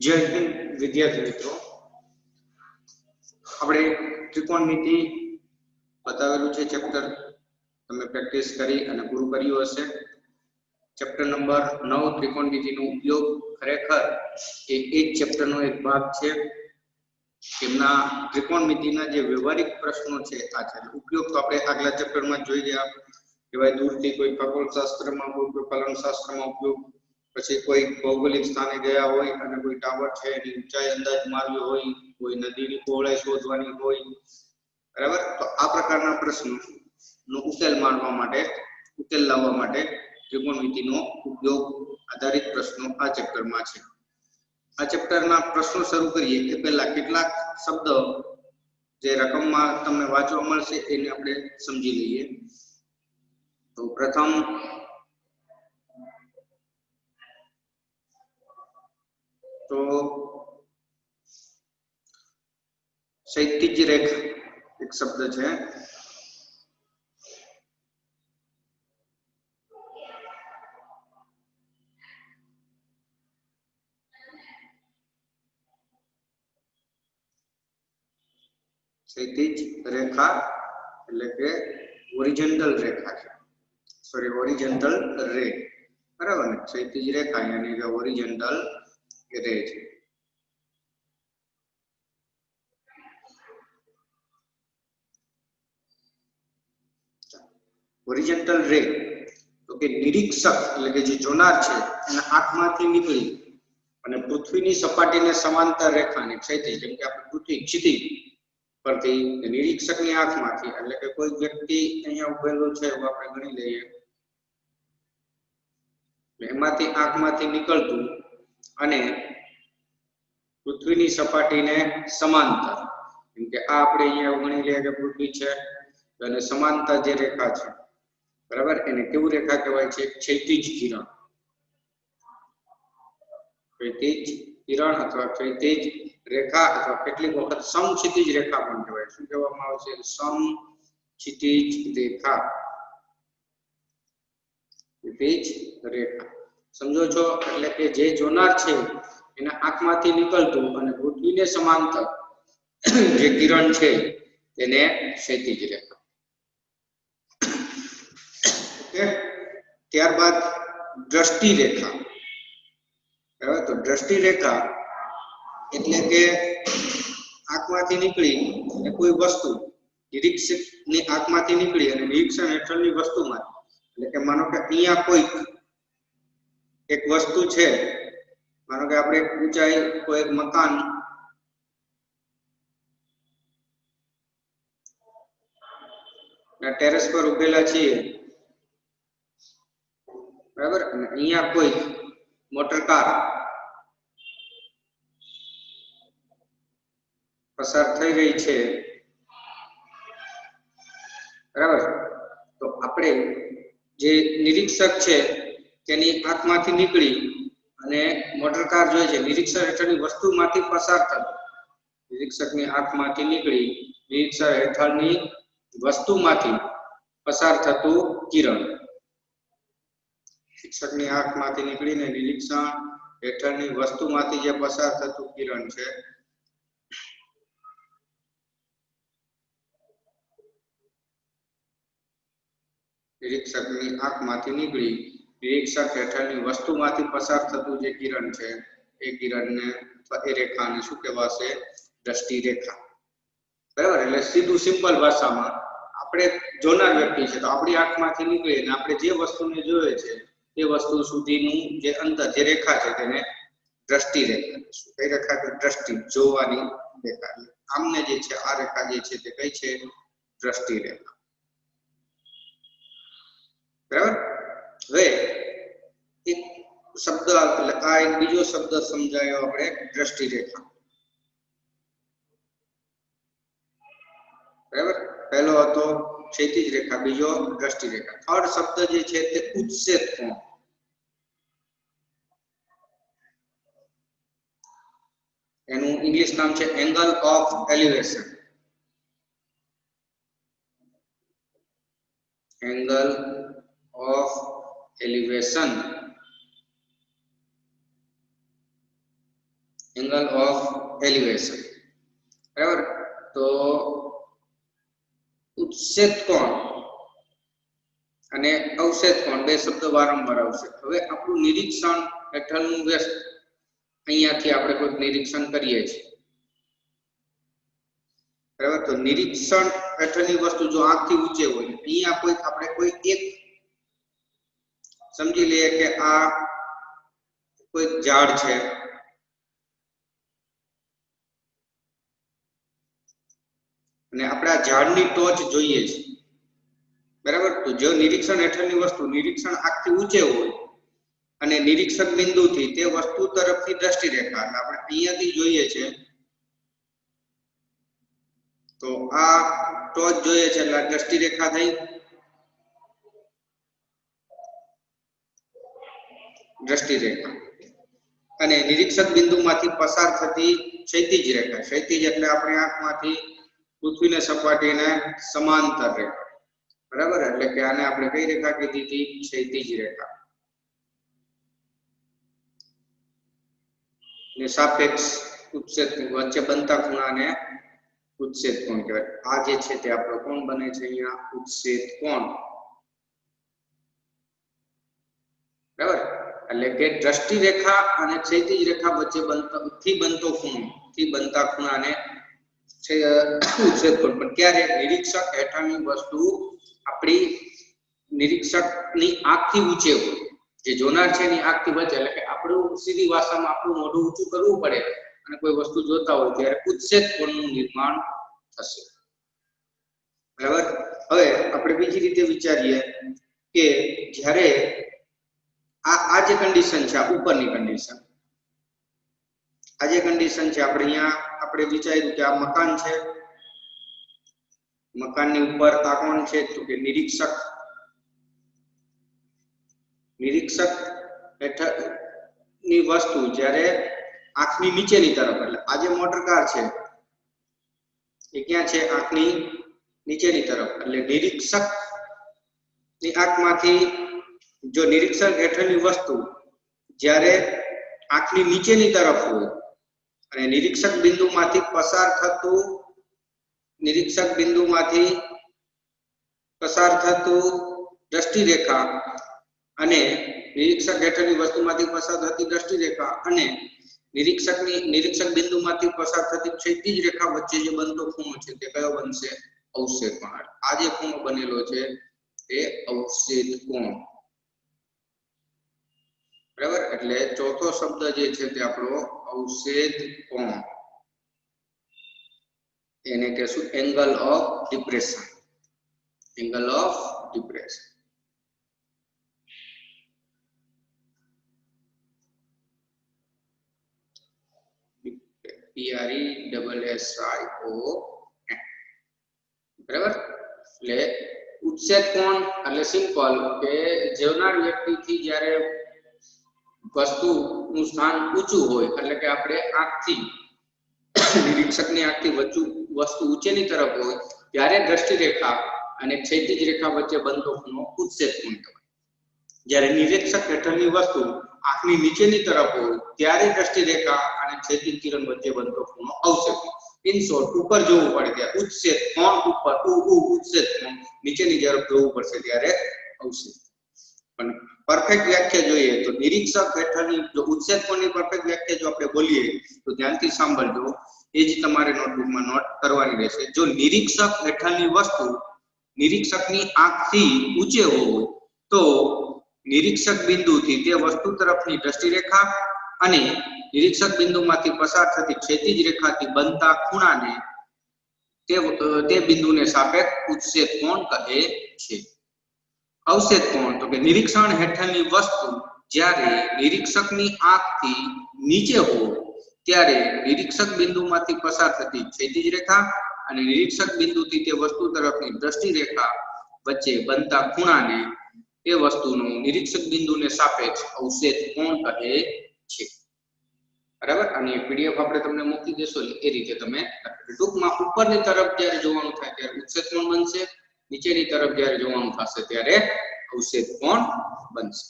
जय हिंद विद्यार्थी मित्रों, આપણે ત્રિકોણમિતિ બતાવેલું છે ચેપ્ટર તમે પ્રેક્ટિસ કરી અને પૂરું કર્યું હશે। ચેપ્ટર નંબર 9 ત્રિકોણમિતિનો ઉપયોગ ખરેખર એ એક ચેપ્ટરનો એક ભાગ છે। એમના ત્રિકોણમિતિના જે વ્યવહારિક પ્રશ્નો છે આ છે। ઉપયોગ તો આપણે આગલા ચેપ્ટરમાં જોઈ ગયા કે ભાઈ દૂરથી કોઈ ખગોળશાસ્ત્રમાં કોઈ કલનશાસ્ત્રમાં ઉપયોગ, પછી કોઈ ભૌગોલિક સ્થાને ગયા હોય અને કોઈ ટાવર છે એની ઊંચાઈ અંદાજ મારવી હોય, કોઈ નદીની પહોળાઈ શોધવાની હોય, બરાબર। તો આ પ્રકારના પ્રશ્નોનો ઉકેલ લાવવા માટે ત્રિકોણમિતિનો ઉપયોગ આધારિત પ્રશ્નો આ ચેપ્ટરમાં છે। આ ચેપ્ટરના પ્રશ્નો શરૂ કરીએ એ પહેલા કેટલાક શબ્દ જે રકમમાં તમને વાંચવા મળશે એને આપણે સમજી લઈએ। તો પ્રથમ तो क्षैतिज रेखा एक शब्द है। क्षैतिज रेखा એટલે કે ઓરિજિનલ રેખા છે, સોરી ઓરિજિનલ રે, બરાબર ને। क्षैतिज રેખા यानी કે ઓરિજિનલ रे છે। ઓરિજિનલ રે તો કે નિરીક્ષક એટલે કે જે જોનાર છે એના આંખમાંથી નીકળી અને પૃથ્વીની સપાટીને સમાંતર રેખાને ક્ષૈતિજ, જેમ કે આપણે પૃથ્વી ક્ષિતિજ પરથી નિરીક્ષકની આંખમાંથી, એટલે કે કોઈ વ્યક્તિ અહીંયા ઉભેલો છે એવું આપણે ગણી લઈએ, એમાંથી આંખમાંથી નીકળતું અને પૃથ્વીની સપાટીને સમાંતર, કેમ કે આ આપણે અહીંયા ગણી લઈએ કે પૃથ્વી છે અને સમાંતર જે રેખા છે, બરાબર, એને કેવું રેખા કહેવાય છે? क्षैतिज કિરણ। क्षैतिज કિરણ અથવા क्षैतिज રેખા અથવા કેટલીક વખત સમક્ષિતિજ રેખા પણ કહેવાય। શું કહેવામાં આવે છે? સમક્ષિતિજ રેખા, क्षैतिज રેખા સમજો છો? એટલે કે જે જોનાર છે એના આંખમાંથી નીકળતું અને પૃથ્વીને સમાંતર જે કિરણ છે તેને क्षैतिज રેખા। ઓકે, ત્યારબાદ દ્રષ્ટિ રેખા, બરાબર। તો દ્રષ્ટિ રેખા એટલે કે આંખમાંથી નીકળી અને કોઈ વસ્તુ નિરીક્ષકની આંખમાંથી નીકળી અને નિરીક્ષણ હેઠળની વસ્તુમાં, એટલે કે માનો કે અહીંયા કોઈ એક વસ્તુ છે, માનો કે આપણે ઊંચાઈ કોઈ એક મકાન ટેરેસ પર ઉભેલા છીએ, બરાબર, અને અહીંયા કોઈ મોટર કાર પસાર થઈ રહી છે, બરાબર। તો આપણે જે નિરીક્ષક છે તેની આંખમાંથી નીકળી અને મોટર કાર જોઈએ છે, નિરીક્ષણ હેઠળની વસ્તુમાંથી પસાર થતો, નિરીક્ષકની આંખમાંથી નીકળી નિરીક્ષણ હેઠળની વસ્તુમાંથી પસાર થતું કિરણ, શિક્ષકની આંખમાંથી નીકળીને નિરીક્ષણ હેઠળની વસ્તુમાંથી જે પસાર થતું કિરણ છે નિરીક્ષકની આંખમાંથી નીકળી નિરીક્ષક હેઠળની વસ્તુમાંથી પસાર થતું જે કિરણ છે એ કિરણને અથવા એ રેખાને શું કહેવાશે? દ્રષ્ટિ રેખા, બરાબર। એટલે સીધું સિમ્પલ ભાષામાં આપણે જોનાર વ્યક્તિ છે તો આપણી આંખમાંથી નીકળી અને આપણે જે વસ્તુને જોઈએ છે તે વસ્તુ સુધીનું જે અંતર, જે રેખા છે તેને દ્રષ્ટિ રેખા। શું કઈ રેખા? તો દ્રષ્ટિ, જોવાની રેખા। આમને જે છે આ રેખા જે છે તે કઈ છે? દ્રષ્ટિ રેખા, બરાબર। હવે એક શબ્દ એટલે આ એક બીજો શબ્દ સમજાયો આપણે, દ્રષ્ટિ રેખા, બરાબર। પહેલો હતો क्षैतिज રેખા, બીજો દ્રષ્ટિ રેખા। થર્ડ શબ્દ જે છે તે ઉત્સેદ કોણ, એનું ઇંગ્લિશ નામ છે angle of elevation. Angle of elevation angle of elevation, બરાબર. તો ઉત્સેદ કોણ અને અવક્ષેપ કોણ બે શબ્દો વારંવાર આવશે. હવે આપણું નિરીક્ષણ હેઠળનું વ્યસ્ત, અહીંયાથી આપણે કોઈ નિરીક્ષણ કરીએ છીએ, બરાબર. તો નિરીક્ષણ હેઠળની વસ્તુ જો આંખથી ઊંચે હોય, અહીંયા કોઈ આપણે કોઈ એક સમજી લઈએ કે આ કોઈ ઝાડ છે અને આપણે આ ઝાડની ટોચ જોઈએ છે, બરાબર. તો જો નિરીક્ષણ હેઠળની વસ્તુ નિરીક્ષણ આંખથી ઊંચે હોય અને નિરીક્ષક બિંદુથી તે વસ્તુ તરફની દ્રષ્ટિ રેખા, એટલે આપણે અહીંયાથી જોઈએ છે તો આ ટોચ જોઈએ છે એટલે દ્રષ્ટિ રેખા થઈ, દ્રષ્ટિ રેખા. અને નિરીક્ષક બિંદુમાંથી પસાર થતી ક્ષૈતિજ રેખા, ક્ષૈતિજ એટલે આપણી આંખમાંથી પૃથ્વીને સપાટીને સમાંતર રેખા, બરાબર. એટલે કે આને આપણે કઈ રેખા કીધી હતી? ક્ષૈતિજ રેખા. ને સાપેક્ષ ઉત્સેદ વચ્ચે બનતા ખૂણાને ઉત્સેદ કોણ કહેવાય. આ જે છે તે આપણો કોણ બને છે અહીંયા? ઉત્સેદ કોણ, બરાબર. એટલે કે દ્રષ્ટિ રેખા અને ક્ષૈતિજ રેખા વચ્ચે બનતો ખૂણો, થી બનતા ખૂણાને ઉત્સેદ કોણ. પણ ક્યારે? નિરીક્ષક હેઠળની વસ્તુ આપણી નિરીક્ષકની આંખથી ઊંચે હોય, જે જોનાર છે એની આંખથી વચ્ચે, એટલે કે આપણું સીધી ભાષામાં આપણું મોઢું ઊંચું કરવું પડે અને કોઈ વસ્તુ જોતા હોય ત્યારે ઉત્સેદ કોણનું નિર્માણ થશે, બરાબર. હવે આપણે બીજી રીતે વિચારીએ કે જ્યારે આ જે કન્ડિશન છે, આ ઉપરની કન્ડિશન, આ જે કન્ડિશન છે, આપણે અહીંયા આપણે વિચાર્યું કે આ મકાન છે, મકાનની ઉપર આ કોણ છે? તો કે નિરીક્ષક. નિરીક્ષક હેઠળની વસ્તુ જ્યારે આંખની નીચેની તરફ, એટલે આ જે મોટર કાર છે એ ક્યાં છે? આંખની નીચેની તરફ. એટલે નિરીક્ષક ની આંખમાંથી જો નિરીક્ષક હેઠળની વસ્તુ જ્યારે આંખની નીચેની તરફ હોય અને નિરીક્ષક બિંદુમાંથી પસાર થતું દ્રષ્ટિ રેખા અને નિરીક્ષક હેઠળની વસ્તુમાંથી પસાર થતી દ્રષ્ટિ રેખા અને નિરીક્ષક બિંદુમાંથી પસાર થતી ક્ષૈતિજ રેખા વચ્ચે જે બનતો ખૂણો છે તે કયો બનશે? અવક્ષેપ કોણ. આ જે ખૂણો બનેલો છે તે અવક્ષેપ કોણ, બરાબર. એટલે ચોથો શબ્દ જે છે તે આપણો અવક્ષેપ કોણ, એને કહેશું angle of depression, angle of depression. PRESSION, બરાબર. એટલે ઉત્સેદ કોણ એટલે સિમ્પલ કે જોનાર વ્યક્તિથી જ્યારે વસ્તુનું સ્થાન ઊંચું હોય, એટલે કે આપણે આંખથી નિરીક્ષકની આંખથી વસ્તુ ઊંચેની તરફ હોય ત્યારે દ્રષ્ટિ રેખા અને ક્ષૈતિજ રેખા વચ્ચે બનતો ખૂણો ઉત્સેદ કોણ કહેવાય. જ્યારે નિરીક્ષક હેઠળની વસ્તુ આંખની નીચેની તરફ હોય ત્યારે દ્રષ્ટિ રેખા અને ક્ષૈતિજ કિરણ વચ્ચે બનતો ખૂણો અવક્ષેપ. ઇન શોર્ટ ઉપર જોવું પડે ત્યારે ઉત્સેદ કોણ, ઉપર ઉત્સેદ કોણ, નીચેની તરફ જોવું પડશે ત્યારે અવક્ષેપ. પણ પરફેક્ટ વ્યાખ્યા જોઈએ તો નિરીક્ષક હેઠળની જો ઉત્સેદ કોણની પરફેક્ટ વ્યાખ્યા જો આપણે બોલીએ તો ધ્યાનથી સાંભળજો, એ જ તમારે નોટબુકમાં નોટ કરવાની રહેશે. જો નિરીક્ષક હેઠળની વસ્તુ નિરીક્ષકની આંખથી ઊંચે હોય તો નિરીક્ષક બિંદુથી તે વસ્તુ તરફની દ્રષ્ટિ રેખા અને નિરીક્ષક બિંદુમાંથી પસાર થતી ક્ષૈતિજ રેખાથી બનતા ખૂણાને તે બિંદુને સાપેક્ષ ઉત્સેદ કોણ કહે છે. અવક્ષેપ કોણ તો કે નિરીક્ષણ હેઠળની વસ્તુ જ્યારે નિરીક્ષકની આંખથી નીચે હોય ત્યારે નિરીક્ષક બિંદુમાંથી પસાર થતી ક્ષૈતિજ રેખા અને નિરીક્ષક બિંદુથી તે વસ્તુ તરફની દ્રષ્ટિ રેખા વચ્ચે બનતા ખૂણાને એ વસ્તુનું નિરીક્ષક બિંદુને સાપેક્ષ અવક્ષેપ કોણ કહે છે, બરાબર. અને પીડીએફ આપણે તમને મૂકી દેશો એ રીતે તમે ટૂંકમાં ઉપરની તરફ જ્યારે જોવાનું થાય ત્યારે ઉત્સેદ કોણ બનશે, નીચેની તરફ જ્યારે જોવાનું થશે ત્યારે અવક્ષેપ કોણ બનશે.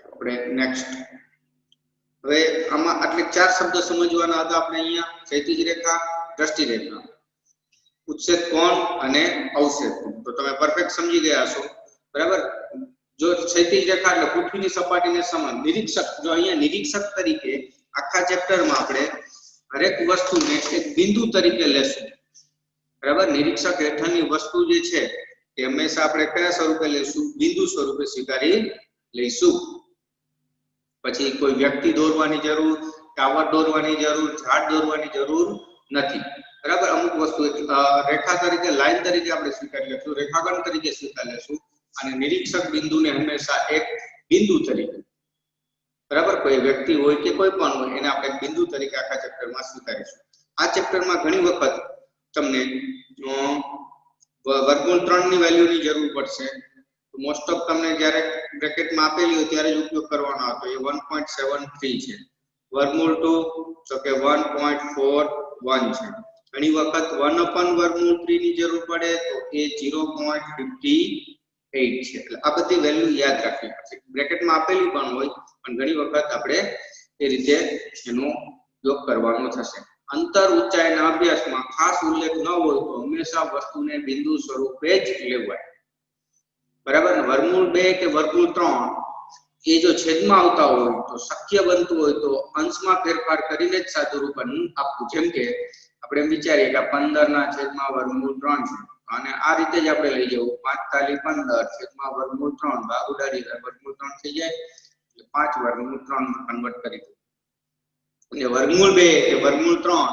આપણે નેક્સ્ટ હવે આમાં આટલે ચાર શબ્દ સમજવાના હતા આપણે અહીંયા: ક્ષૈતિજ રેખા, દ્રષ્ટિ રેખા, ઉચ્છેદ કોણ અને અવક્ષેપ કોણ. તો તમે પરફેક્ટ સમજી ગયા છો, બરાબર. જો ક્ષૈતિજ રેખા એટલે પૃથ્વીની સપાટીને સમાન. નિરીક્ષક, જો અહીંયા નિરીક્ષક તરીકે આખા ચેપ્ટરમાં આપણે હરેક વસ્તુને એક બિંદુ તરીકે લેશું, બરાબર. નિરીક્ષક હેઠળની વસ્તુ જે છે તે હંમેશા આપણે કયા સ્વરૂપે લેશું? બિંદુ સ્વરૂપે સ્વીકારી લઈશું. પછી કોઈ વ્યક્તિ દોરવાની જરૂર, ટાવર દોરવાની જરૂર, ઝાડ દોરવાની જરૂર નથી, બરાબર. અમુક વસ્તુ રેખા તરીકે, લાઈન તરીકે આપણે સ્વીકારી લઈશું, રેખાખંડ તરીકે સ્વીકારી લઈશું. અને નિરીક્ષક બિંદુને હંમેશા એક બિંદુ તરીકે, બરાબર, કોઈ વ્યક્તિ હોય કે કોઈ પણ હોય એને આપણે બિંદુ તરીકે આખા ચેપ્ટરમાં સ્વીકારીશું. આ ચેપ્ટરમાં ઘણી વખત તમને વર્ગમૂળ 3 ની વેલ્યુની જરૂર પડશે. મોસ્ટ ઓફ તમને જ્યારે બ્રેકેટમાં આપેલી હોય ત્યારે જ ઉપયોગ કરવાનો હતો. એ 1.73 છે. વર્ગમૂળ 2 તો કે 1.41 છે. ઘણી વખત 1/√3 ની જરૂર પડે તો એ 0.58 છે. એટલે આ બધી વેલ્યુ યાદ રાખવી પડશે. બ્રેકેટમાં આપેલી પણ હોય પણ ઘણી વખત આપણે એ રીતે એનો ઉપયોગ કરવાનો થશે. અંતર ઊંચાઈના અભ્યાસમાં ખાસ ઉલ્લેખ ન હોય તો હંમેશા વસ્તુને બિંદુ સ્વરૂપે જ લેવાય, બરાબર. વર્ગમૂળ 2 કે વર્ગમૂળ 3 એ જો છેદમાં આવતા હોય તો શક્ય બનતું હોય તો અંશમાં ફેરફાર કરીને જ સાદું રૂપ આપવું. જેમ કે આપણે વિચારીએ કે 15/વર્ગમૂળ 3 છે અને આ રીતે જ આપણે લઈ જવું. 5×15 વર્ગમૂળ 3 ભાગ ઉડાડી વર્ગમૂળ 3 થઈ જાય એટલે 5/3 માં કન્વર્ટ કરી દો. અને વર્ગમૂળ 2 કે વર્ગમૂળ 3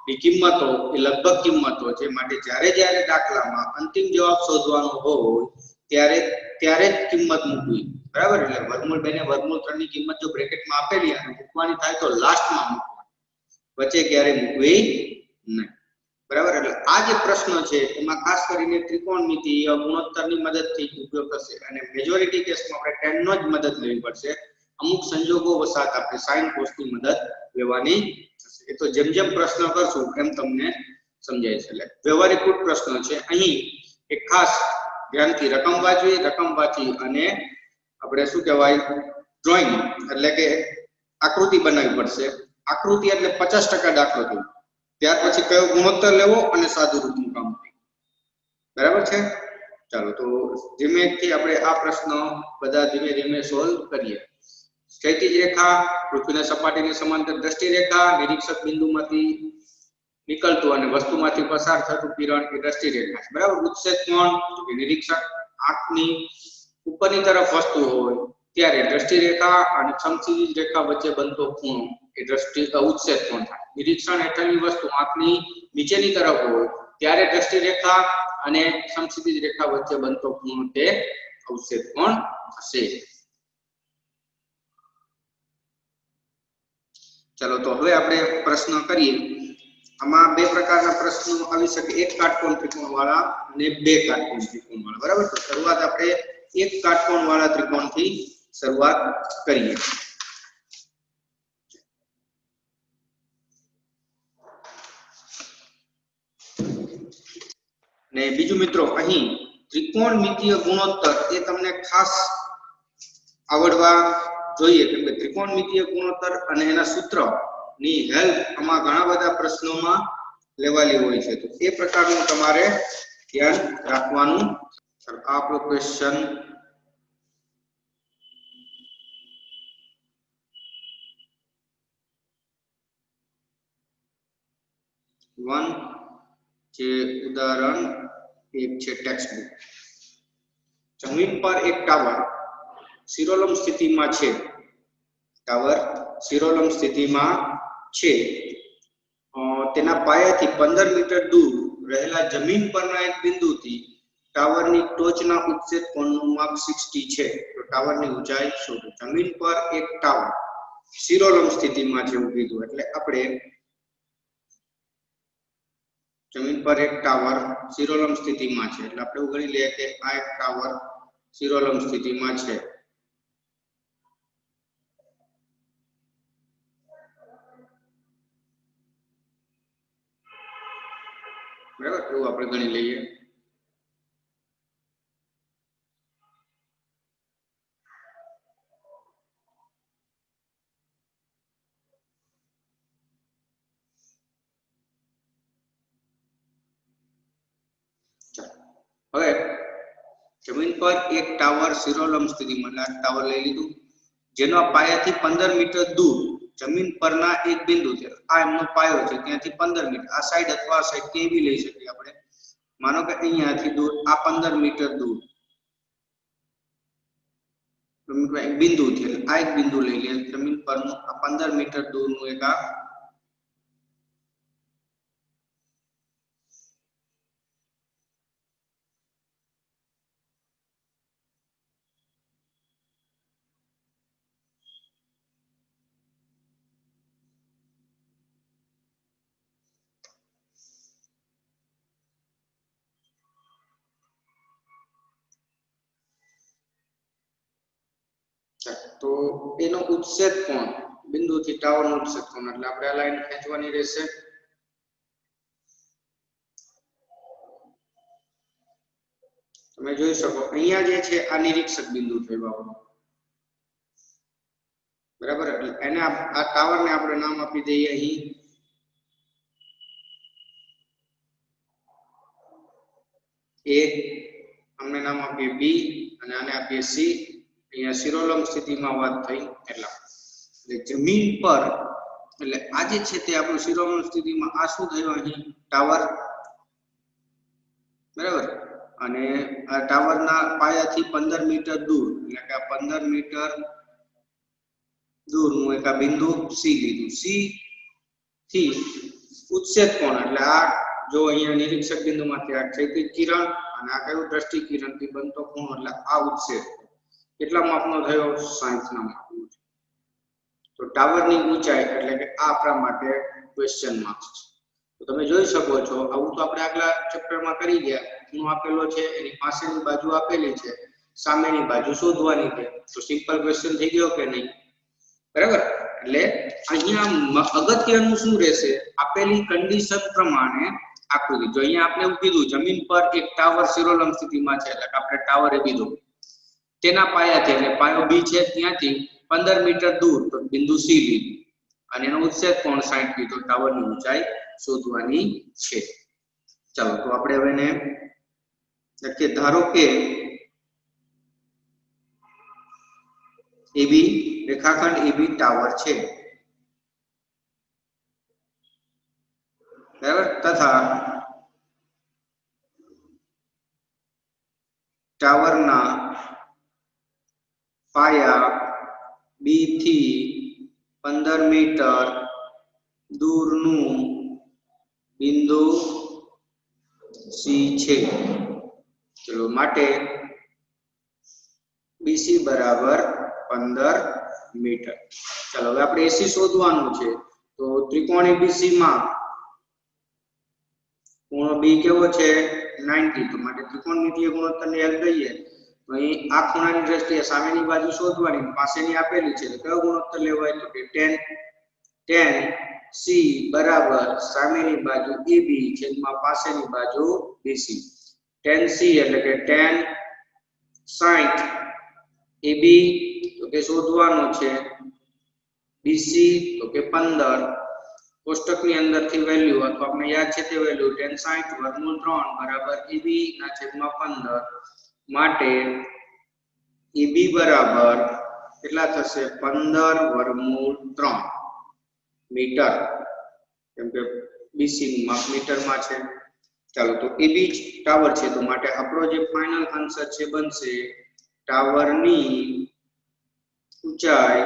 ની કિંમતો એ લગભગ કિંમતો છે. માટે જ્યારે દાખલામાં અંતિમ જવાબ શોધવાનો હોય ત્યારે જ કિંમત મૂકવી, બરાબર. એટલે વર્ગમૂળ 2 ને વર્ગમૂળ 3 ની કિંમત જો બ્રેકેટમાં આપેલી અને મૂકવાની થાય તો લાસ્ટમાં મૂકવાની, વચ્ચે ક્યારે મૂકવી નહીં, બરાબર. એટલે આ જે પ્રશ્ન છે એમાં ખાસ કરીને ત્રિકોણમિતિય ગુણોત્તરની મદદથી ઉપયોગ થશે અને મેજોરિટી કેસમાં આપણે ટેનનો જ મદદ લેવી પડશે. અમુક સંજોગો વસાત આપણે સાઇન કોસની મદદ લેવાની થશે. એ તો જેમ જેમ પ્રશ્ન કરશું એમ તમને સમજાય છે. એટલે વ્યવહારિક પ્રશ્ન છે. અહીં એક ખાસ ધ્યાનથી રકમ વાંચી અને આપણે શું કહેવાય ડ્રોઈંગ એટલે કે આકૃતિ બનાવવી પડશે. આકૃતિ એટલે 50% દાખલો થયો. ત્યાર પછી કયો ગુણોત્તર લેવો અને સાદું રૂપનું કામ, બરાબર છે. ચાલો તો ધીમેથી આપણે આ પ્રશ્ન બધા ધીમે ધીમે સોલ્વ કરીએ. ક્ષૈતિજ રેખા પૃથ્વીના સપાટીની સમાંતર દ્રષ્ટિ રેખા, નિરીક્ષક બિંદુમાંથી નીકળતું અને વસ્તુમાંથી પસાર થતું કિરણ એ દ્રષ્ટિ રેખા છે, બરાબર. ઉચ્છેદ કોણ તો કે નિરીક્ષક આંખની ઉપરની તરફ વસ્તુ હોય ત્યારે દ્રષ્ટિ રેખા અને સમક્ષિતિજ રેખા વચ્ચે બનતો ખૂણો એ ઉચ્છેદ કોણ થાય. નિરીક્ષણ હેઠળની વસ્તુ આંખની નીચેની તરફ હોય ત્યારે દ્રષ્ટિ રેખા અને સમક્ષિતિજ રેખા વચ્ચે બનતો ખૂણો તે અવક્ષેપ કોણ થશે. ચાલો તો હવે આપણે પ્રશ્ન કરીએ. આમાં બે પ્રકારના પ્રશ્નો આવી શકે: એક કાટકોણ ત્રિકોણ વાળા અને બે કાટકોણ ત્રિકોણ વાળા, બરાબર. તો શરૂઆત આપણે એક કાટકોણ વાળા ત્રિકોણથી શરૂઆત કરીએ. ને બીજું મિત્રો, અહીં ત્રિકોણમિતિય ગુણોત્તર એ તમને ખાસ આવડવા જોઈએ, કેમ કે ત્રિકોણમિતિય ગુણોત્તર અને એના સૂત્ર ની હેલ્પ આમાં ઘણા બધા પ્રશ્નોમાં લેવાલી હોય છે. તો એ પ્રકારનું તમારે ધ્યાન રાખવાનું. આપણો ક્વેશ્ચન વન જે ઉદાહરણ 1 છે ટેક્સ્ટ બુક. જમીન પર એક ટાવર શિરોલંબ સ્થિતિમાં છે. ટાવર શિરોલંબ સ્થિતિમાં છે. તેના પાયાથી 15 મીટર દૂર રહેલા જમીન પરના એક બિંદુથી ટાવરની ટોચના ઉચ્છેદ કોણનું માપ 60 છે. તો ટાવરની ઊંચાઈ શોધો. જમીન પર એક ટાવર શિરોલંબ સ્થિતિમાં છે એવું કીધું, એટલે આપણે જમીન પર એક ટાવર શિરોલંબ સ્થિતિમાં છે એટલે આપણે ગણી લઈએ કે આ એક ટાવર શિરોલંબ સ્થિતિમાં છે. બરાબર, એવું આપણે ગણી લઈએ. હવે જમીન પર એક ટાવર શિરોલંબ સ્થિતિમાં, ટાવર લઈ લીધું, જેનો પાયાથી 15 મીટર દૂર જમીન પરના એક બિંદુ છે, આ એમનો પાયો છે, ત્યાંથી 15 મીટર આ સાઈડ અથવા આ સાઈડ કેવી લઈ શકીએ આપણે, માનો કે અહીંયાથી દૂર આ 15 મીટર દૂર એક બિંદુ છે, આ એક બિંદુ લઈ લે જમીન પરનું આ 15 મીટર દૂરનું એક આ તો એનો ઉચ્છેદ કોણ બિંદુથી ટાવરનો ઉચ્છેદ કોણ, એટલે આપણે આ લાઈન ખેંચવાની રહેશે. તમે જોઈ શકો અહીંયા જે છે આ નિરીક્ષક બિંદુ છે બાબુ, બરાબર. એટલે એને આ ટાવરને આપણે નામ આપી દઈએ અહીં A, અમને નામ આપીએ B અને આને આપીએ C. અહીંયા શિરોલંબ સ્થિતિમાં વાત થઈ એટલા, એટલે જમીન પર, એટલે આ જે છે તે આપણું શિરોલંબ સ્થિતિમાં આ શું થયું અહીં ટાવર, બરાબર. અને આ ટાવરના પાયાથી 15 મીટર દૂર, એટલે કે આ 15 મીટર દૂરનું એક આ બિંદુ C લીધું. C થી ઉચ્છેદ કોણ, એટલે આ જો અહીંયા નિરીક્ષક બિંદુમાંથી આ ક્ષૈતિજ કિરણ અને આ કયું દ્રષ્ટિ કિરણથી બનતો કોણ, એટલે આ ઉચ્છેદ કેટલા માપનો થયો, 60 ના માપનો છે. તો ટાવરની ઊંચાઈ એટલે કે આ આપણા માટે ક્વેશ્ચન માર્ક છે. તો તમે જોઈ શકો છો આવું તો આપણે આગલા ચેપ્ટરમાં કરી ગયા, ખૂણો આપેલો છે, એની પાસેની બાજુ આપેલી છે, સામેની બાજુ શોધવાની છે. તો સિમ્પલ ક્વેશ્ચન થઈ ગયો કે નહીં, બરાબર. એટલે અહીંયા અગત્યનું શું રહેશે, આપેલી કન્ડિશન પ્રમાણે આકૃતિ. જો અહીંયા આપણે એવું કીધું જમીન પર એક ટાવર શિરોલંબ સ્થિતિમાં છે, એટલે કે આપણે ટાવર એ કીધું, તેના પાયાથી એટલે પાયો B છે ત્યાંથી 15 મીટર દૂર તો બિંદુ C લીધું અને એનો ઉચ્છેદ કોણ 60 લીધો, ટાવરની ઊંચાઈ શોધવાની છે. ચાલો તો આપણે હવે એને લખીએ. ધારો કે AB રેખાખંડ AB ટાવર છે, બરાબર, તથા ટાવરના પાયા B થી 15 મીટર દૂરનું બિંદુ C છે. ચલો માટે BC બરાબર 15 મીટર. ચાલો હવે આપણે AC શોધવાનું છે. તો ત્રિકોણ ABC માં ખૂણો B કેવો છે 90, તો માટે ત્રિકોણમિતીય ગુણોત્તરને યાદ લઈએ તો અહીં આ ખૂણાની દ્રષ્ટિએ સામેની બાજુ શોધવાની, પાસેની આપેલી છે, તો કયો ગુણોત્તર લેવાય, તો કે tan C બરાબર સામેની બાજુ AB છેદમાં પાસેની બાજુ BC. tan C એટલે કે tan 60 AB તો કે શોધવાનું છે, BC તો કે 15. કોષ્ટકની અંદરથી વેલ્યુ અથવા આપણે યાદ છે તે વેલ્યુ tan 60 વર્ગમૂળ 3 બરાબર AB ના છેદમાં 15. માટે AB બરાબર કેટલા થશે, 15 વર્ગમૂળ 3 મીટર, કેમ કે BC નું માપ મીટરમાં છે. ચાલો તો AB ટાવર છે, તો માટે આપણો જે ફાઇનલ આન્સર છે બનશે ટાવરની ઊંચાઈ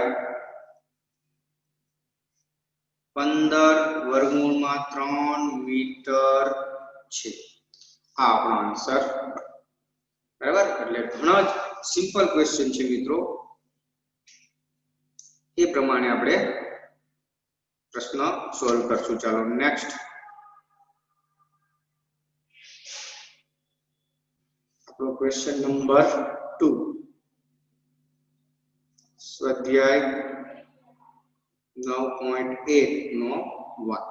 15 વર્ગમૂળમાં 3 મીટર છે. આ આપણો આન્સર, બરાબર. એટલે ઘણા જ સિમ્પલ ક્વેશ્ચન છે મિત્રો, એ પ્રમાણે આપણે પ્રશ્ન સોલ્વ કરશું. ચાલો નેક્સ્ટ આપણો ક્વેશ્ચન નંબર 2, સ્વાધ્યાય 9.1 નો વાત.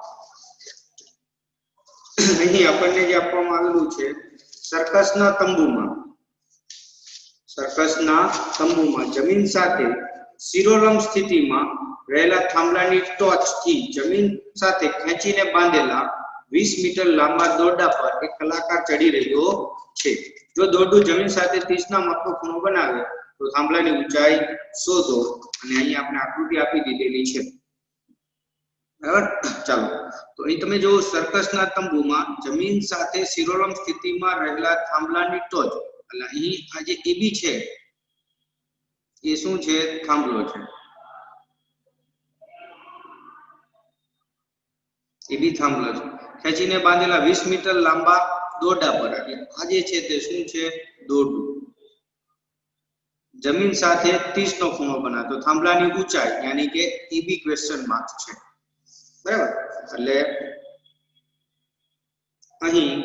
અહીં આપણને જે આપવામાં આવેલું છે, સર્કસના તંબુમાં જમીન સાથે શિરોલંબ સ્થિતિમાં રહેલા થાંભલાની ટોચથી જમીન સાથે ખેંચીને બાંધેલા 20 મીટર લાંબા દોરડા પર એક કલાકાર ચડી રહ્યો છે. જો દોરડું જમીન સાથે 30 ના માપનો ખૂણો બનાવે તો થાંભલાની ઊંચાઈ શોધો અને અહીં આપણે આકૃતિ આપી દીધેલી છે બરાબર ચાલો તો અહીં તમે જો સર્કસના તંબુમાં જમીન સાથે શિરોલંબ સ્થિતિમાં રહેલા થાંભલાની ટોચ એટલે અહીં આ જે AB છે એ શું છે થાંભલો છે AB થાંભલો છે ખેંચીને બાંધેલા 20 મીટર લાંબા દોરડા પર એટલે આ જે છે તે શું છે દોરડું જમીન સાથે 30 નો ખૂણો બનાવે તો થાંભલાની ઊંચાઈ યાની કે AB ક્વેશ્ચન માર્ક છે બરાબર એટલે અહીં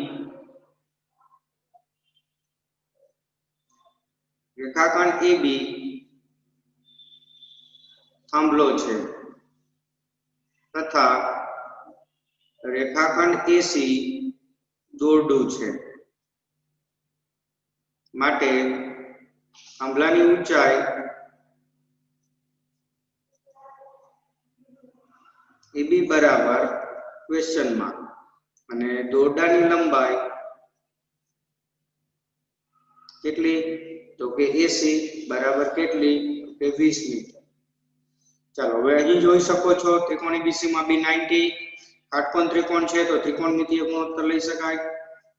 રેખાખંડ AB થાંભલો છે તથા રેખાખંડ AC દોરડું છે માટે થાંભલાની ઊંચાઈ AB બરાબર ક્વેશ્ચન માર્ક અને દોરડાની લંબાઈ કેટલી તો કે AC બરાબર કેટલી કે 20 મીટર ચાલો હવે અહીં જોઈ શકો છો ત્રિકોણ ABC માં B90 કાટકોણ ત્રિકોણ છે તો ત્રિકોણમિતીય ગુણોત્તર લઈ શકાય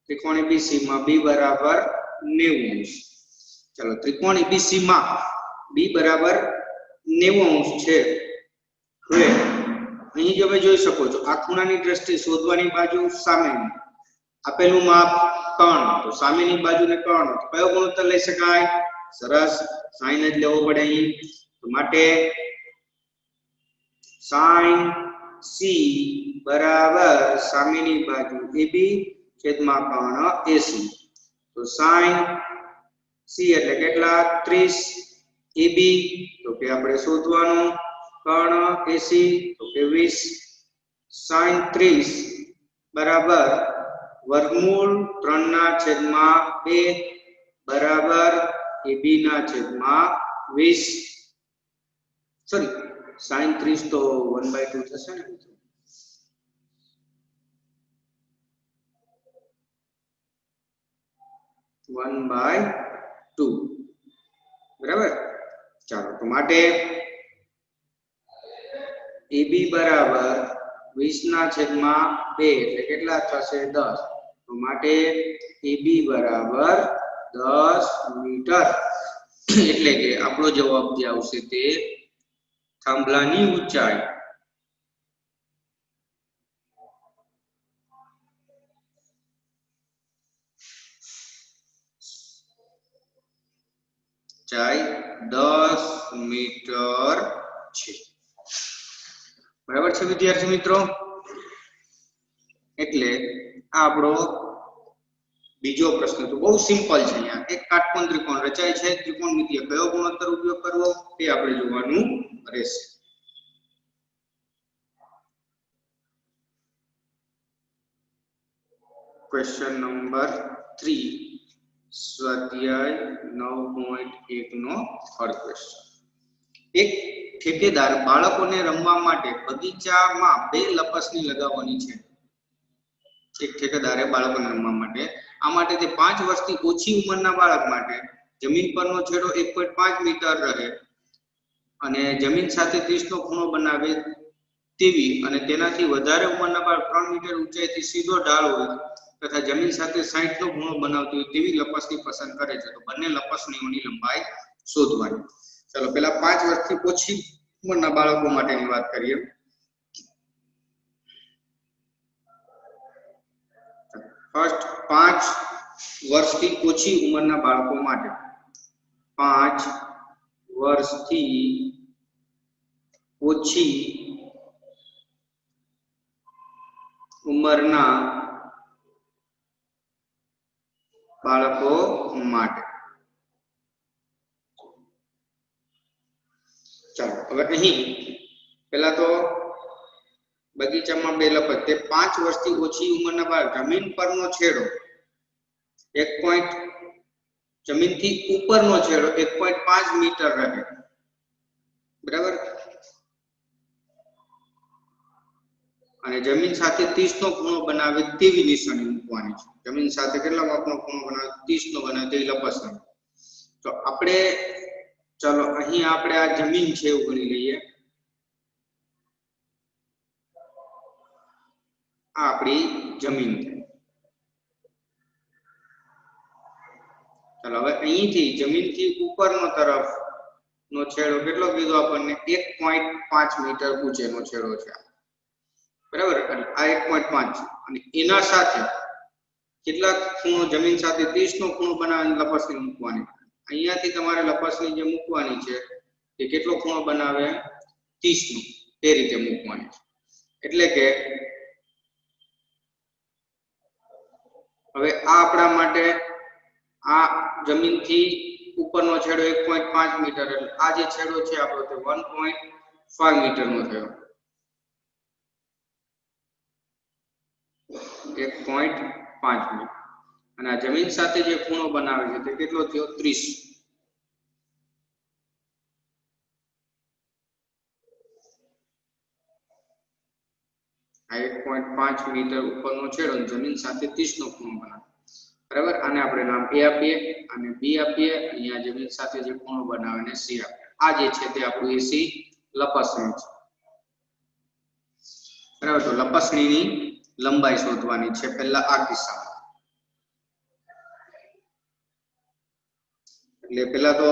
ત્રિકોણ ABC માં B બરાબર 90 ચાલો ત્રિકોણ ABC માં B બરાબર 90 છે હવે અહીં તમે જોઈ શકો છો આ ખૂણાની દ્રષ્ટિએ શોધવાની બાજુ સામેની આપેલું માપ કર્ણ તો સામેની બાજુને કર્ણ તો કયો ગુણોત્તર લઈ શકાય સરસ sin જ લેવો પડે અહીં તો માટે sin C બરાબર સામેની બાજુ AB છેદમાં કર્ણ AC તો sin C એટલે કેટલા 30 AB તો કે આપણે શોધવાનું કર્ણ AC તો કે 20 sin 30 બરાબર વર્ગમૂળ 3 ના છેદમાં 2 બરાબર AB ના છેદમાં 20 સોરી sin 30 તો 1/2 થશે ને મિત્રો 1/2 બરાબર ચાલો તો માટે AB બરાબર 20 ના છેદમાં 2 એટલે કેટલા થશે 10 તો માટે AB બરાબર 10 મીટર એટલે કે આપણો જવાબ જે આવશે તે થાંભલાની ઊંચાઈ ઊંચાઈ 10 મીટર છે બરાબર છે વિદ્યાર્થી મિત્રો એટલે આ આપણો બીજો પ્રશ્ન તો બહુ સિમ્પલ છે અહીંયા એક કાટકોણ ત્રિકોણ રચાય છે ત્રિકોણમિતિય કયો ગુણોત્તર ઉપયોગ કરવો તે આપણે જોવાનું રહેશે ક્વેશ્ચન નંબર 3 સ્વાધ્યાય 9.1 નો થર્ડ ક્વેશ્ચન એક ઠેકેદાર બાળકોને રમવા માટે બગીચામાં 2 લપસણી લગાવવાની છે એક ઠેકેદારે બાળકોને રમવા માટે આ માટે તે 5 વર્ષથી ઓછી ઉંમરના બાળક માટે જમીન પરનો છેડો 1.5 મીટર રહે અને જમીન સાથે 30 નો ખૂણો બનાવે તેવી અને તેનાથી વધારે ઉંમરના બાળક 3 મીટર ઊંચાઈથી સીધો ઢાળ હોય તથા જમીન સાથે 60 નો ખૂણો બનાવતી હોય તેવી લપસણી પસંદ કરે છે તો બંને લપસણીઓની લંબાઈ શોધવાની ચાલો પહેલા 5 વર્ષથી ઓછી ઉંમરના બાળકો માટેની વાત કરીએ ફર્સ્ટ 5 વર્ષથી ઓછી ઉંમરના બાળકો માટે 5 વર્ષથી ઓછી ઉંમરના બાળકો માટે ચાલો હવે અહીં પહેલા તો બગીચામાં 2 લપસ તે 5 વર્ષથી ઓછી ઉંમરના બાળક જમીન પરનો છેડો 1. જમીનથી ઉપરનો છેડો 1.5 મીટર રહે બરાબર અને જમીન સાથે 30 નો ખૂણો બનાવે તેવી નિશાની મૂકવાની છે. જમીન સાથે કેટલા માપનો ખૂણો બનાવે 30 નો બનાવે તેવી લપસણી. તો આપણે ચાલો અહીં આપણે આ જમીન છે એવું ગણી લઈએ. આ આપણી જમીન છે. ચાલો હવે અહીંથી જમીનથી ઉપરનો તરફ નો છેડો કેટલો કીધો આપણને 1.5 મીટર ઊંચેનો છેડો છે, બરાબર. આ 1.5 છે અને એના સાથે કેટલા ખૂણો જમીન સાથે 30 નો ખૂણો બનાવીને લપસણી મૂકવાની. અહીંયાથી તમારે લપસણી જે મૂકવાની છે એ કેટલો ખૂણો બનાવે 30 નો, તે રીતે મૂકવાની છે. એટલે કે હવે આ આપણા માટે આ જમીનથી ઉપરનો છેડો 1.5 મીટર, એટલે આ જે છેડો છે આપણો તે 1.5 મીટર નો થયો. 1.5 મીટર અને આ જમીન સાથે જે ખૂણો બનાવે છે તે કેટલો થયો 30. આ 1.5 મીટર ઉપરનો છેડો જમીન સાથે 30 નો ખૂણો બનાવે, બરાબર. આને આપણે નામ A આપીએ અને B આપીએ. અહીંયા જમીન સાથે જે ખૂણો બનાવે ને C આપીએ. આ જે છે તે આપણું AC લપસણી છે, બરાબર. તો લપસણીની લંબાઈ શોધવાની છે પહેલા આ કિસ્સામાં. એટલે પહેલા તો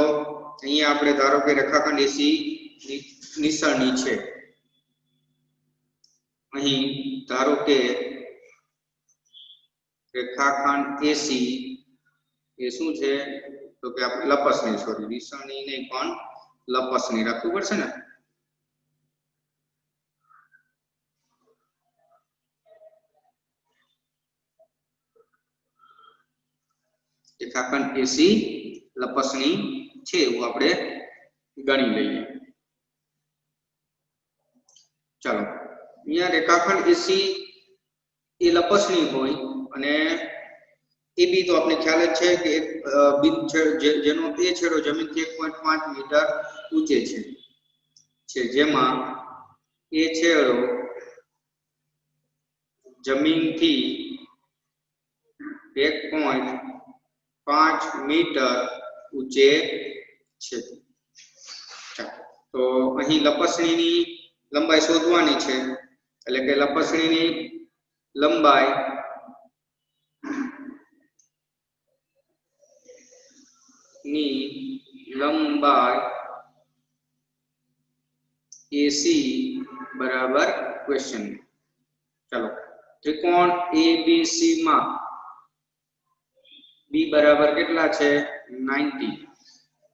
અહીંયા આપણે ધારો કે રેખાખંડ AC નિશાની છે. અહીં ધારો કે રેખાખંડ AC એ શું છે તો કે આપણે લપસણી, સોરી નિશાની નહીં પણ લપસણી રાખવું પડશે ને. રેખાખંડ AC લપસણી છે એવું આપણે ગણી લઈએ. ચાલો અહીંયા રેખાખંડ AC એ લપસણી હોય અને AB તો આપણે ખ્યાલ જ છે કે જેનો તે છેડો જમીનથી 1.5 મીટર ઊંચે છે, જેમાં એ છેડો જમીનથી 1.5 મીટર ઊંચે છે. તો અહીં લપસણીની લંબાઈ શોધવાની છે. એટલે કે લપસણીની લંબાઈ AC બરાબર ક્વેશ્ચન. ચાલો ત્રિકોણ ABC માં B બરાબર કેટલા છે 90.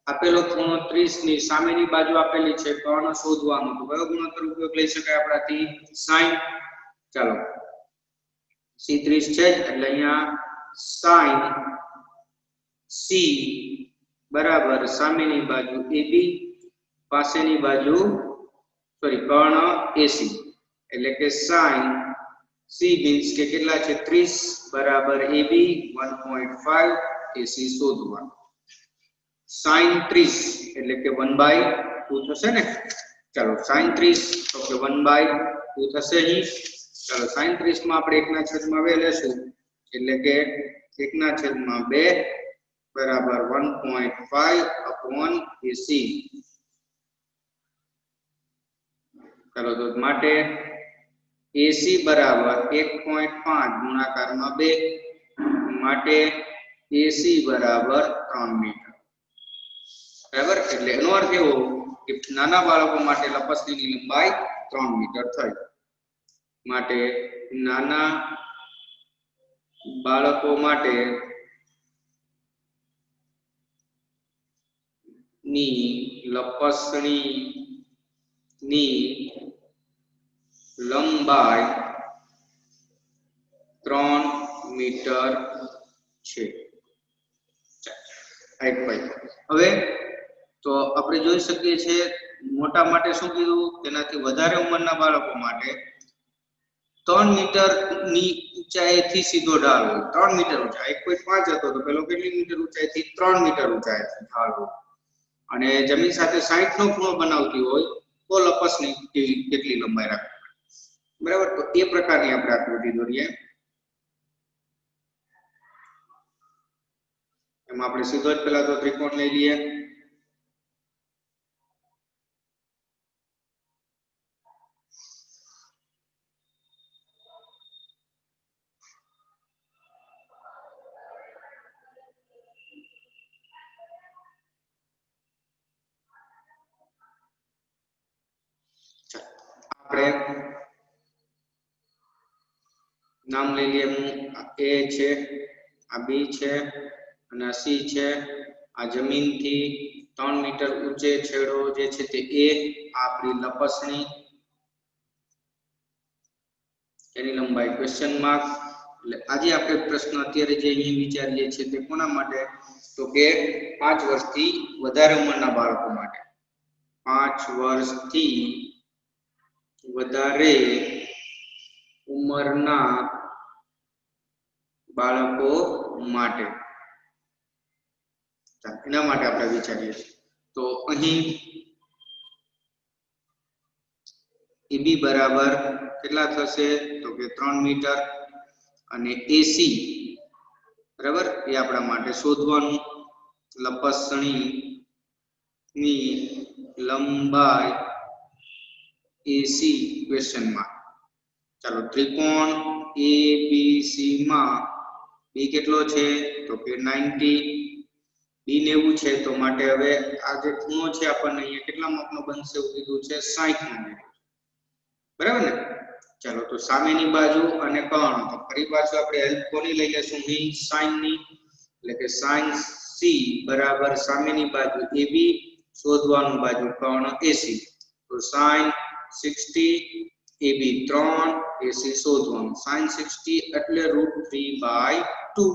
આપેલો ખૂણો 30 ની સામેની બાજુ આપેલી છે, કર્ણ શોધવાનું. તો કયો ગુણોત્તર ઉપયોગ લઈ શકાય આપણાથી 60. ચાલો C 30 છે એટલે અહીંયા sin C બરાબર સામેની બાજુ AB પાસેની બાજુ સોરી કર્ણ AC, એટલે કે sin C means કે કેટલા છે 30 બરાબર AB 1.5 AC શોધવાનું. sin 30 એટલે કે 1/2 થશે ને. ચાલો sin 30 તો કે 1/2 થશે અહીં. ચાલો sin 30 માં આપણે 1/2 લેશું એટલે કે 1/2 બરાબર 1.5 AC. ચાલો તો માટે AC બરાબર 1.5 ગુણાકારમાં 2 માટે AC બરાબર 3 મીટર, બરાબર. એટલે એનો અર્થ એવો કે નાના બાળકો માટે લપસણીની લંબાઈ 3 મીટર થઈ. માટે નાના બાળકો માટે ની લપસણીની લંબાઈ 3 મીટર છે. હવે તો આપણે જોઈ શકીએ છીએ મોટા માટે શું કીધું, તેનાથી વધારે ઉંમરના બાળકો માટે 3 મીટર ની ઊંચાઈથી સીધો ઢાળ હોય. 3 મીટર ઊંચાઈ 1.5 હતો તો પેલો કેટલી મીટર ઊંચાઈથી 3 મીટર ઊંચાઈથી ઢાળ હોય. અને જમીન સાથે 60 નો ખૂણો બનાવતી હોય તો લપસણી કેટલી લંબાઈ રાખે. બરાબર. તો એ પ્રકારની આપણે આકૃતિ દોરીએ. એમાં આપણે સીધો જ પહેલા તો ત્રિકોણ લઈ લઈએ. આપણે નામ લઈ લઈએ. એ છે, આ બી છે અને આ સી છે. આ જમીનથી 3 મીટર ઊંચે છેડો જે છે તે એ, આપણી લપસણી એની લંબાઈ ક્વેશ્ચન માર્ક. એટલે આજે આપણે પ્રશ્ન અત્યારે જે અહીં વિચારીએ છીએ તે કોના માટે? તો કે 5 વર્ષથી વધારે ઉંમરના બાળકો માટે. 5 વર્ષથી વધારે ઉંમરના બાળકો માટે, એના માટે આપણે વિચારીએ છીએ. તો અહીં AB બરાબર કેટલા થશે? તો કે 3 મીટર અને AC બરાબર એ આપણા માટે શોધવાનું. લપસણી ની લંબાઈ AC ક્વેશ્ચન માર્ક. ચાલો, ત્રિકોણ ABC માં B કેટલો છે? તો કે 90. B 90 છે તો માટે હવે આ જે ખૂણો છે આપણને અહીંયા કેટલા માપનો બનશે એવું કીધું છે? 60 નો. બરાબર ને? ચાલો, તો સામેની બાજુ અને કર્ણ, તો ફરી પાછું આપણે હેલ્પ કોની લઈ લેશું? અહીં sin ની. એટલે કે sin C બરાબર સામેની બાજુ AB શોધવાનું બાજુ કર્ણ AC. તો sin 60 AB 3 AC શોધવાનું. sin 60 એટલે √3/2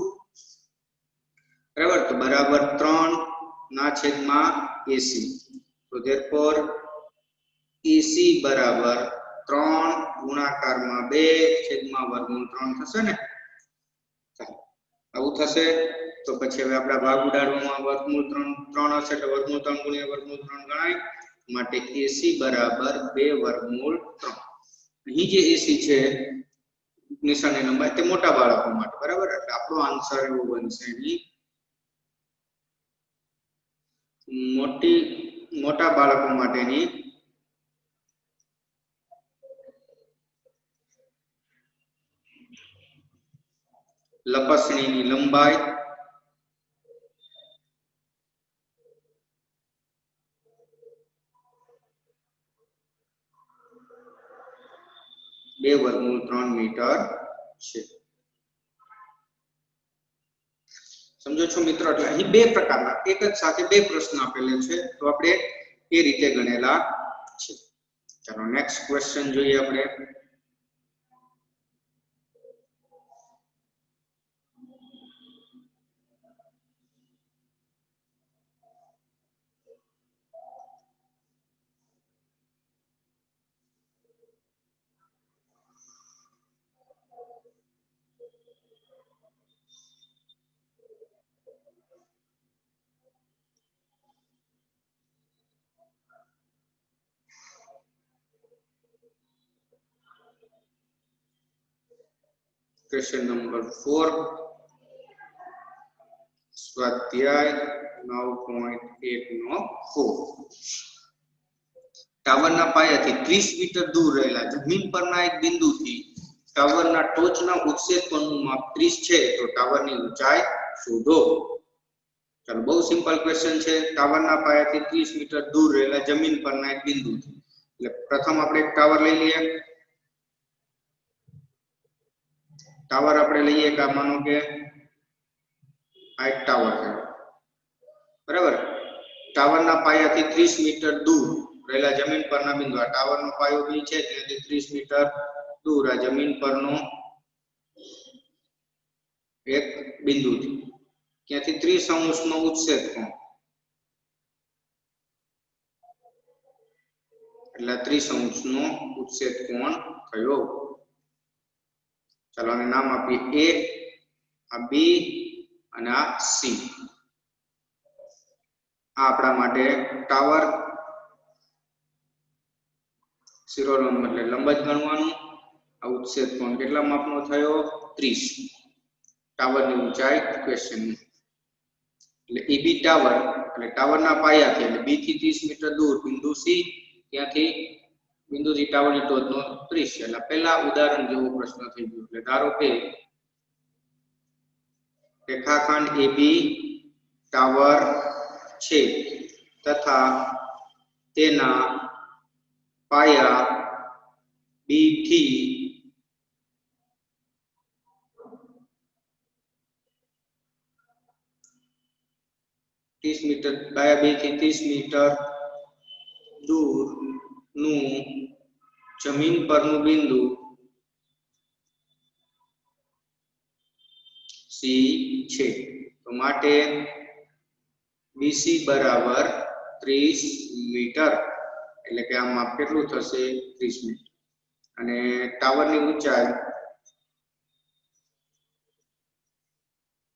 બરાબર. તો બરાબર 3 ના છેદમાં AC. તો therefore AC બરાબર 3 ગુણાકારમાં 2 છેદમાં વર્ગમૂળ 3 થશે ને? ચાલો, આવું થશે. તો પછી હવે આપણા ભાગ ઉડાડવામાં વર્ગમૂળ 3 હશે એટલે વર્ગમૂળ 3 ગુણ્યા વર્ગમૂળ 3 ગણાય. માટે AC બરાબર 2 વર્ગમૂળ 3. અહીં જે AC છે નિશાની લંબાઈ તે મોટા બાળકો માટે. બરાબર. એટલે આપણો આન્સર એવો બનશે અહીં મોટા બાળકો માટેની લપસણીની લંબાઈ બે વર્ગમૂળ 3 મીટર છે. સમજો છો મિત્રો? એટલે અહીં બે પ્રકારના એક જ સાથે બે પ્રશ્ન આપેલા છે તો આપણે એ રીતે ગણેલા છે. ચાલો, નેક્સ્ટ ક્વેશ્ચન જોઈએ આપણે. क्वेश्चन नंबर 4 स्वाध्याय 9.1 નો 4. ટાવરના પાયાથી 30 મીટર દૂર રહેલા જમીન પરના એક બિંદુથી ટાવરના ટોચના ઉત્સેદ કોણનું માપ 30 છે તો ટાવરની ઊંચાઈ શોધો. ચાલો, બહુ સિમ્પલ ક્વેશ્ચન છે. ટાવરના પાયાથી 30 મીટર દૂર રહેલા જમીન પરના એક બિંદુથી. એટલે પ્રથમ આપણે એક ટાવર લઈ લઈએ. ટાવર આપણે લઈએ કે માનો કે આ એક ટાવર છે. બરાબર. ટાવરના પાયાથી 30 મીટર દૂર રહેલા જમીન પરના બિંદુ. આ ટાવરનો પાયો બી છે ત્યાંથી 30 મીટર દૂર આ જમીન પરનો એક બિંદુથી ત્યાંથી 30 અંશનો ઉત્સેદ કોણ. એટલે 30 અંશનો ઉત્સેદ કોણ થયો. ચાલો, આને નામ આપીએ A, આ B અને આ C. આ આપણા માટે ટાવર શિરોલંબ એટલે લંબ જ ગણવાનું. આ ઉચ્છેદ કોણ કેટલા માપનો થયો 30 ટાવરની ઊંચાઈ ક્વેશ્ચન એટલે EB ટાવર એટલે ટાવરના પાયાથી એટલે B થી 30 મીટર દૂર બિંદુ C ત્યાંથી બિંદુથી ટાવરની ટોચનો 30 એટલે પહેલા ઉદાહરણ જેવો પ્રશ્ન થઈ ગયો એટલે ધારો કે રેખાખંડ AB ટાવર છે તથા તેના પાયા B થી 30 મીટર પાયા B થી 30 મીટર દૂર નું જમીન પરનું બિંદુ C છે તો માટે BC બરાબર 30 મીટર એટલે કે આ માપ કેટલું થશે 30 મીટર અને ટાવરની ઊંચાઈ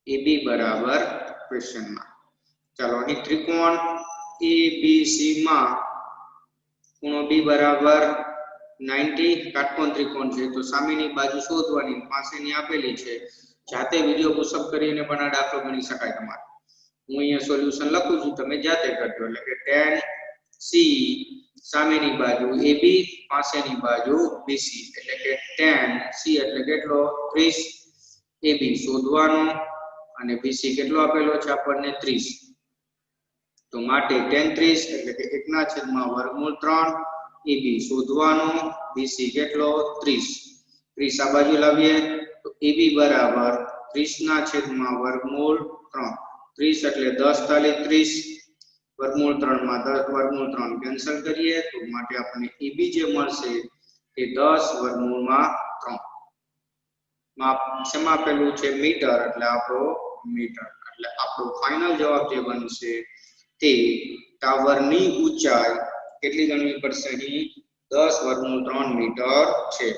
AB બરાબર ક્વેશ્ચનમાં ચાલો અહીં ત્રિકોણ ABC માં ખૂણો B બરાબર 90 કાટકોણ ત્રિકોણ છે તો સામેની બાજુ શોધવાની પાસેની આપેલી છે જાતે વિડિયો પુશઅપ કરીને પણ આ દાખલો ગણી શકાય તમારે હું અહીંયા સોલ્યુશન લખું છું તમે જાતે કરજો એટલે કે tan C સામેની બાજુ AB પાસેની બાજુ BC એટલે કે tan C એટલે કેટલો 30 AB શોધવાનો અને BC કેટલો આપેલો છે આપણને 30 તો માટે tan 30 એટલે કે 1/3 AB શોધવાનો BC કેટલો 30 30 આ બાજુ લાવીએ તો AB બરાબર 30/3 30 એટલે 10 તાલી 30 √3 માં 10 √3 કેન્સલ કરીએ તો માટે આપણને AB જે મળશે તે 10 √3 માપ શેમાં આપેલું છે મીટર એટલે આપણો મીટર એટલે આપણો ફાઇનલ જવાબ જે બનશે તે ટાવરની ઊંચાઈ કેટલી ગણવી પડશે અહીં 10 √3 મીટર છે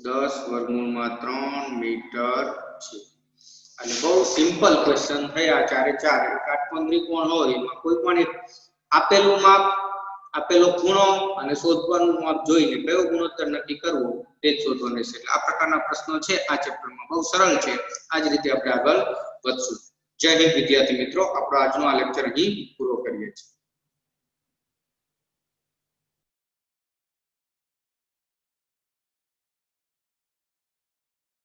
√3 મીટર છે અને બહુ સિમ્પલ ક્વેશ્ચન થયા ચારે ચાર કાટકોણ ત્રિકોણ હોય એમાં કોઈ પણ એક આપેલું માપ આપેલો ખૂણો અને શોધવાનું માપ જોઈને કયો ગુણોત્તર નક્કી કરવો તે જ શોધવાનું રહેશે એટલે આ પ્રકારના પ્રશ્નો છે આ ચેપ્ટરમાં બહુ સરળ છે આ જ રીતે આપણે આગળ વધશું જય હિન્દ વિદ્યાર્થી મિત્રો આપણો આજનો આ લેક્ચર અહીં પૂરો કરીએ છીએ